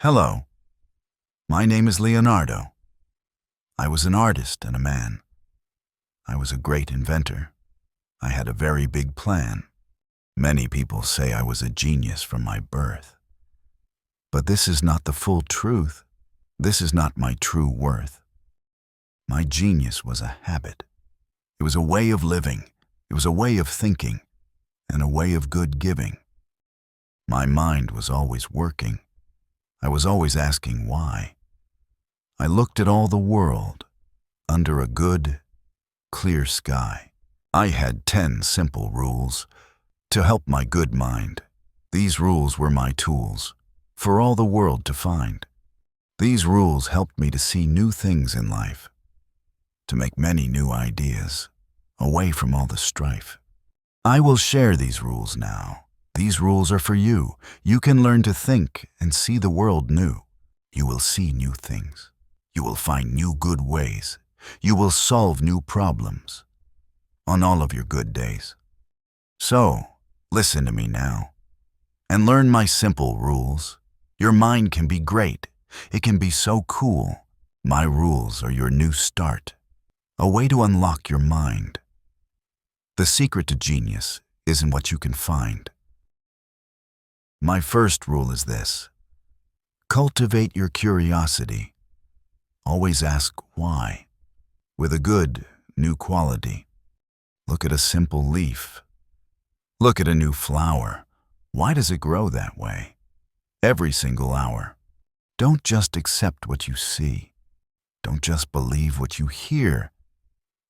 Hello, my name is Leonardo. I was an artist and a man. I was a great inventor. I had a very big plan. Many people say I was a genius from my birth. But this is not the full truth. This is not my true worth. My genius was a habit. It was a way of living. It was a way of thinking and a way of good giving. My mind was always working. I was always asking why. I looked at all the world under a good, clear sky. I had 10 simple rules to help my good mind. These rules were my tools for all the world to find. These rules helped me to see new things in life, to make many new ideas, away from all the strife. I will share these rules now. These rules are for you. You can learn to think and see the world new. You will see new things. You will find new good ways. You will solve new problems on all of your good days. So, listen to me now and learn my simple rules. Your mind can be great. It can be so cool. My rules are your new start, a way to unlock your mind. The secret to genius is in what you can find. My first rule is this: cultivate your curiosity. Always ask why, with a good, new quality. Look at a simple leaf. Look at a new flower. Why does it grow that way? Every single hour. Don't just accept what you see. Don't just believe what you hear.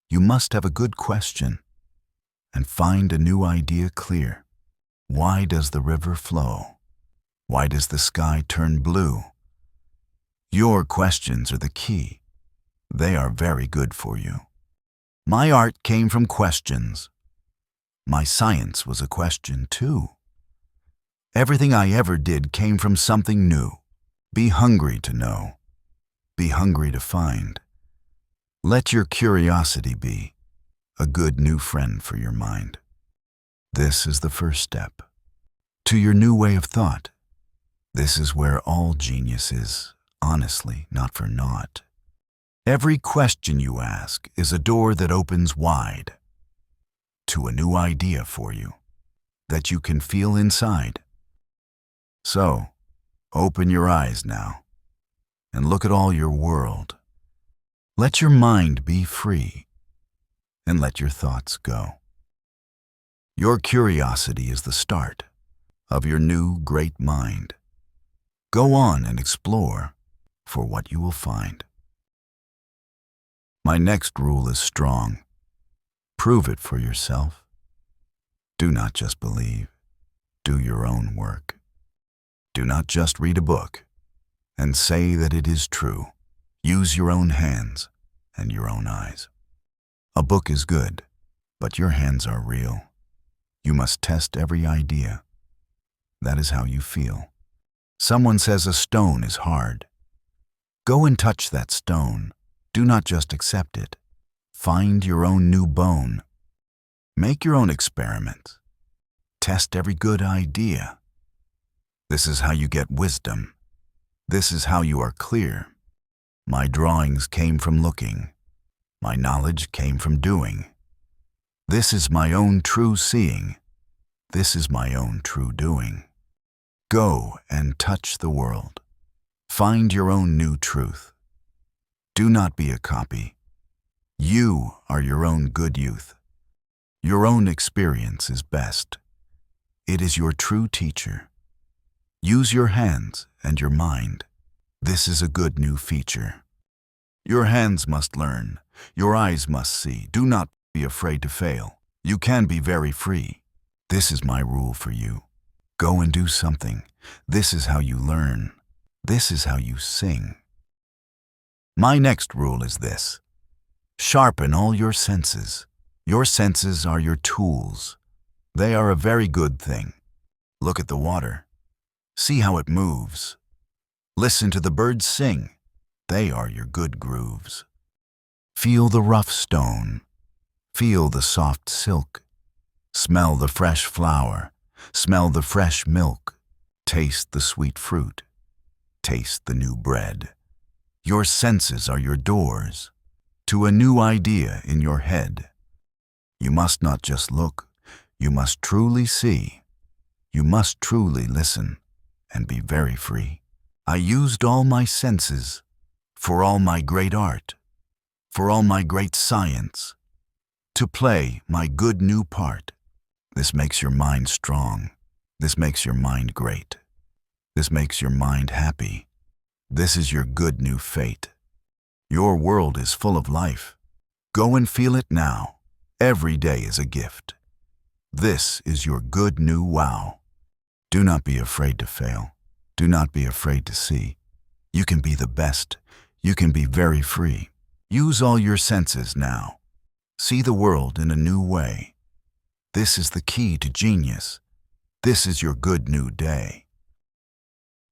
You must have a good question and find a new idea clear. Why does the river flow? Why does the sky turn blue? Your questions are the key. They are very good for you. My art came from questions. My science was a question too. Everything I ever did came from something new. Be hungry to know. Be hungry to find. Let your curiosity be a good new friend for your mind. This is the first step to your new way of thought. This is where all genius is, honestly, not for naught. Every question you ask is a door that opens wide to a new idea for you that you can feel inside. So, open your eyes now and look at all your world. Let your mind be free and let your thoughts go. Your curiosity is the start of your new great mind. Go on and explore for what you will find. My next rule is strong. Prove it for yourself. Do not just believe. Do your own work. Do not just read a book and say that it is true. Use your own hands and your own eyes. A book is good, but your hands are real. You must test every idea. That is how you feel. Someone says a stone is hard. Go and touch that stone. Do not just accept it. Find your own new bone. Make your own experiments. Test every good idea. This is how you get wisdom. This is how you are clear. My drawings came from looking. My knowledge came from doing. This is my own true seeing. This is my own true doing. Go and touch the world. Find your own new truth. Do not be a copy. You are your own good youth. Your own experience is best. It is your true teacher. Use your hands and your mind. This is a good new feature. Your hands must learn. Your eyes must see. Do not be afraid to fail. You can be very free. This is my rule for you. Go and do something. This is how you learn. This is how you sing. My next rule is this: sharpen all your senses. Your senses are your tools. They are a very good thing. Look at the water. See how it moves. Listen to the birds sing. They are your good grooves. Feel the rough stone. Feel the soft silk. Smell the fresh flower. Smell the fresh milk. Taste the sweet fruit. Taste the new bread. Your senses are your doors to a new idea in your head. You must not just look, you must truly see. You must truly listen and be very free. I used all my senses for all my great art, for all my great science, to play my good new part. This makes your mind strong. This makes your mind great. This makes your mind happy. This is your good new fate. Your world is full of life. Go and feel it now. Every day is a gift. This is your good new wow. Do not be afraid to fail. Do not be afraid to see. You can be the best. You can be very free. Use all your senses now. See the world in a new way. This is the key to genius. This is your good new day.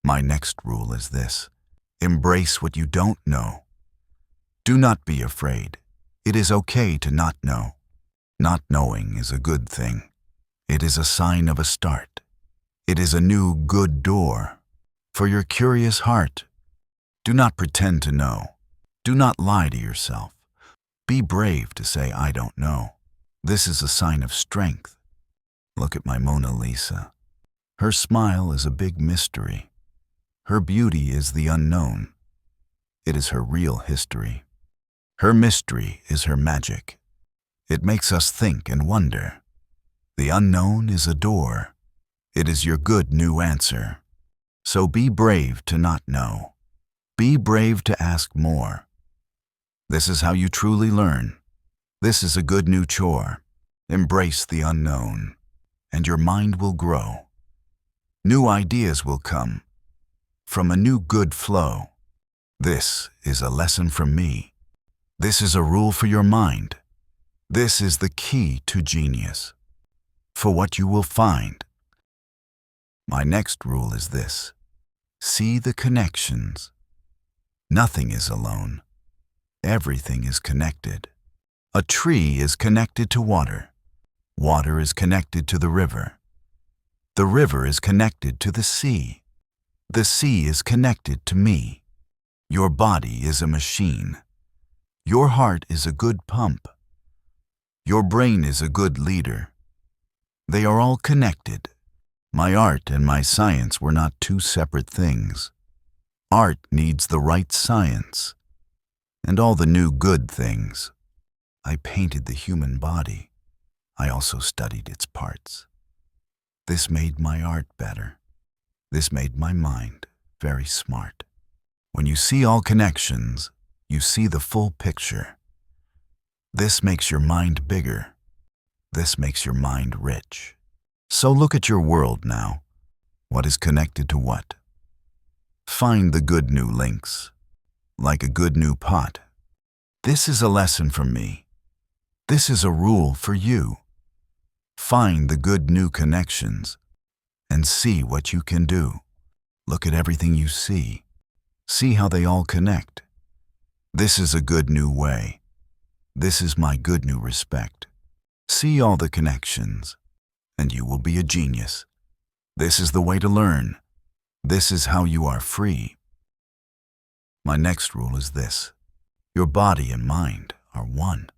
My next rule is this: embrace what you don't know. Do not be afraid. It is okay to not know. Not knowing is a good thing. It is a sign of a start. It is a new good door for your curious heart. Do not pretend to know. Do not lie to yourself. Be brave to say, I don't know. This is a sign of strength. Look at my Mona Lisa. Her smile is a big mystery. Her beauty is the unknown. It is her real history. Her mystery is her magic. It makes us think and wonder. The unknown is a door. It is your good new answer. So be brave to not know. Be brave to ask more. This is how you truly learn. This is a good new chore. Embrace the unknown, and your mind will grow. New ideas will come from a new good flow. This is a lesson from me. This is a rule for your mind. This is the key to genius, for what you will find. My next rule is this: see the connections. Nothing is alone. Everything is connected. A tree is connected to water. Water is connected to the river. The river is connected to the sea. The sea is connected to me. Your body is a machine. Your heart is a good pump. Your brain is a good leader. They are all connected. My art and my science were not two separate things. Art needs the right science and all the new good things. I painted the human body. I also studied its parts. This made my art better. This made my mind very smart. When you see all connections, you see the full picture. This makes your mind bigger. This makes your mind rich. So look at your world now. What is connected to what? Find the good new links, like a good new pot. This is a lesson from me. This is a rule for you. Find the good new connections and see what you can do. Look at everything you see. See how they all connect. This is a good new way. This is my good new respect. See all the connections, and you will be a genius. This is the way to learn. This is how you are free. My next rule is this: your body and mind are one.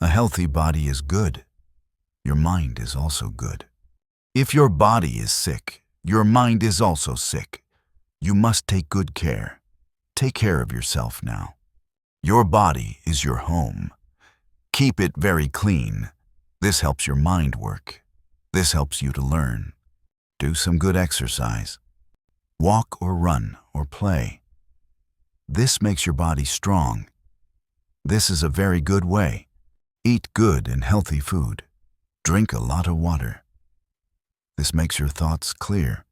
A healthy body is good. Your mind is also good. If your body is sick, your mind is also sick. You must take good care. Take care of yourself now. Your body is your home. Keep it very clean. This helps your mind work. This helps you to learn. Do some good exercise. Walk or run or play. This makes your body strong. This is a very good way. Eat good and healthy food. Drink a lot of water. This makes your thoughts clear.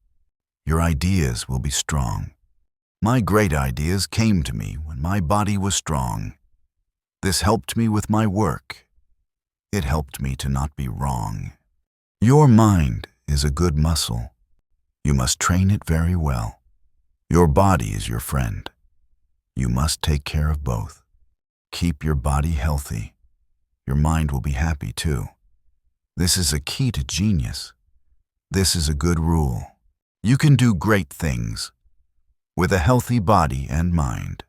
Your ideas will be strong. My great ideas came to me when my body was strong. This helped me with my work. It helped me to not be wrong. Your mind is a good muscle. You must train it very well. Your body is your friend. You must take care of both. Keep your body healthy. Your mind will be happy too. This is a key to genius. This is a good rule. You can do great things. with a healthy body and mind.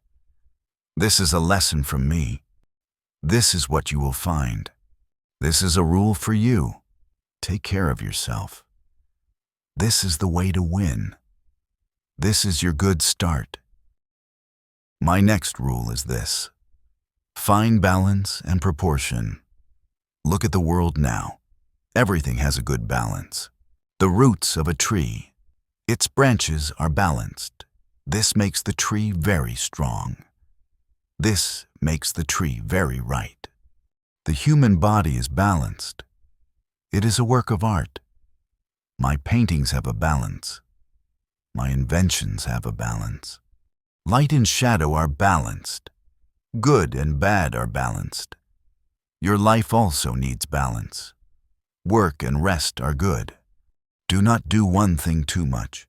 This is a lesson from me. This is what you will find. This is a rule for you. Take care of yourself. This is the way to win. This is your good start. My next rule is this. Find balance and proportion. Look at the world now. Everything has a good balance. The roots of a tree. Its branches are balanced. This makes the tree very strong. This makes the tree very right. The human body is balanced. It is a work of art. My paintings have a balance. My inventions have a balance. Light and shadow are balanced. Good and bad are balanced. Your life also needs balance. Work and rest are good. Do not do one thing too much.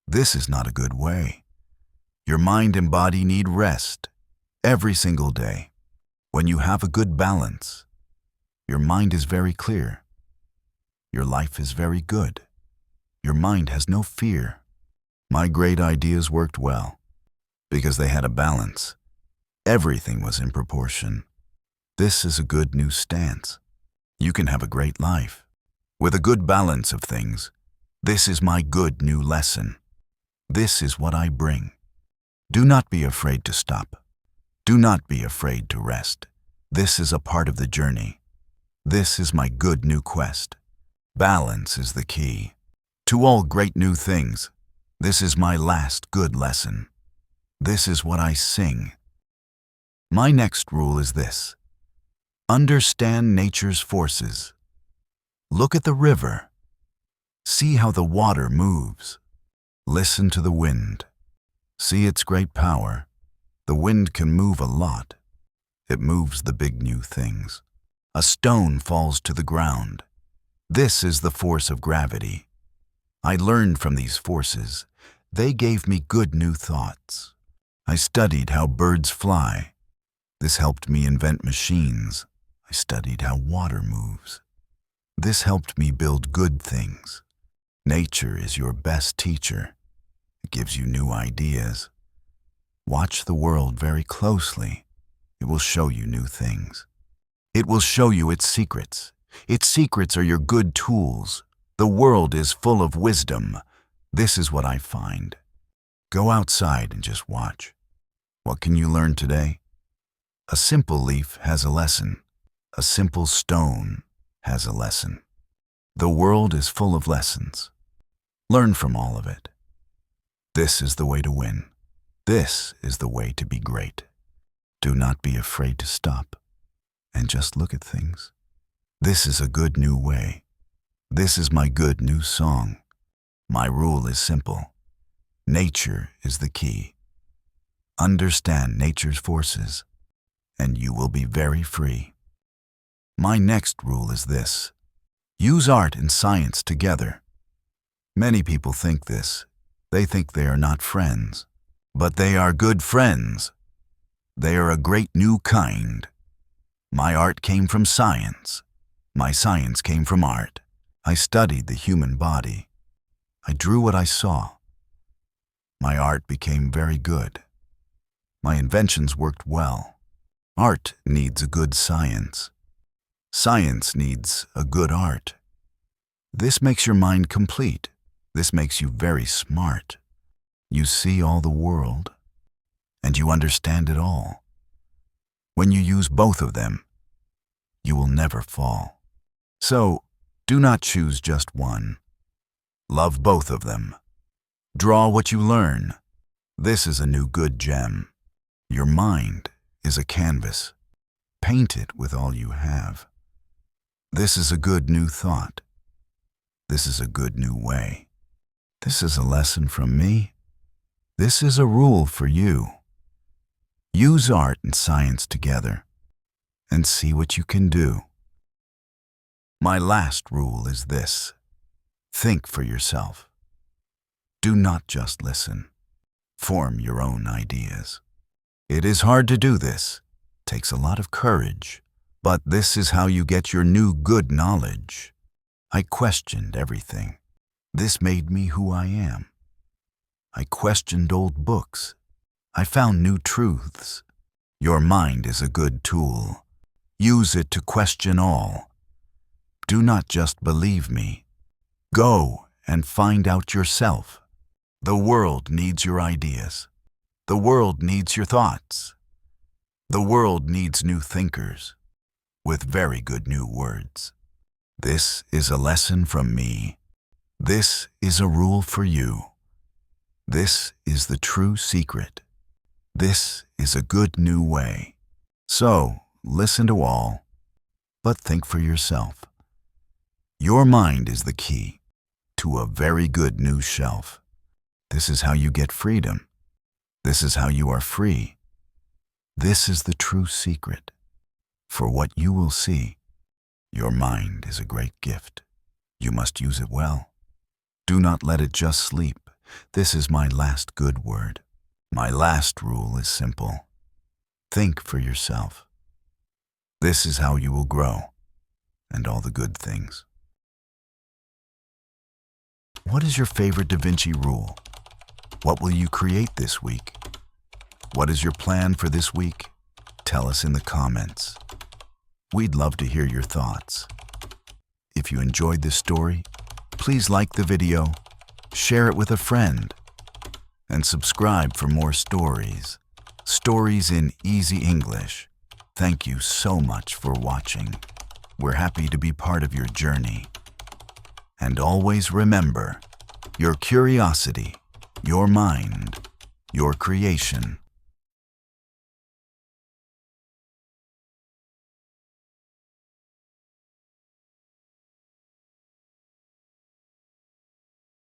This is not a good way. Your mind and body need rest every single day. When you have a good balance, your mind is very clear. Your life is very good. Your mind has no fear. My great ideas worked well because they had a balance. Everything was in proportion. This is a good new stance. You can have a great life with a good balance of things. This is my good new lesson. This is what I bring. Do not be afraid to stop. Do not be afraid to rest. This is a part of the journey. This is my good new quest. Balance is the key to all great new things. This is my last good lesson. This is what I sing. My next rule is this. Understand nature's forces. Look at the river. See how the water moves. Listen to the wind. See its great power. The wind can move a lot. It moves the big new things. A stone falls to the ground. This is the force of gravity. I learned from these forces. They gave me good new thoughts. I studied how birds fly. This helped me invent machines. I studied how water moves. This helped me build good things. Nature is your best teacher. It gives you new ideas. Watch the world very closely. It will show you new things. It will show you its secrets. Its secrets are your good tools. The world is full of wisdom. This is what I find. Go outside and just watch. What can you learn today? A simple leaf has a lesson. A simple stone has a lesson. The world is full of lessons. Learn from all of it. This is the way to win. This is the way to be great. Do not be afraid to stop and just look at things. This is a good new way. This is my good new song. My rule is simple. Nature is the key. Understand nature's forces, and you will be very free. My next rule is this. Use art and science together. Many people think this. They think they are not friends, but they are good friends. They are a great new kind. My art came from science. My science came from art. I studied the human body. I drew what I saw. My art became very good. My inventions worked well. Art needs a good science. Science needs a good art. This makes your mind complete. This makes you very smart. You see all the world, and you understand it all. When you use both of them, you will never fall. So, do not choose just one. Love both of them. Draw what you learn. This is a new good gem. Your mind is a canvas. Paint it with all you have. This is a good new thought. This is a good new way. This is a lesson from me. This is a rule for you. Use art and science together and see what you can do. My last rule is this. Think for yourself. Do not just listen. Form your own ideas. It is hard to do this. It takes a lot of courage. But this is how you get your new good knowledge. I questioned everything. This made me who I am. I questioned old books. I found new truths. Your mind is a good tool. Use it to question all. Do not just believe me. Go and find out yourself. The world needs your ideas. The world needs your thoughts. The world needs new thinkers with very good new words. This is a lesson from me. This is a rule for you. This is the true secret. This is a good new way. So, listen to all, but think for yourself. Your mind is the key to a very good new shelf. This is how you get freedom. This is how you are free. This is the true secret. For what you will see, your mind is a great gift. You must use it well. Do not let it just sleep. This is my last good word. My last rule is simple. Think for yourself. This is how you will grow, and all the good things. What is your favorite Da Vinci rule? What will you create this week? What is your plan for this week? Tell us in the comments. We'd love to hear your thoughts. If you enjoyed this story, please like the video, share it with a friend, and subscribe for more stories. Stories in easy English. Thank you so much for watching. We're happy to be part of your journey. And always remember, your curiosity, your mind, your creation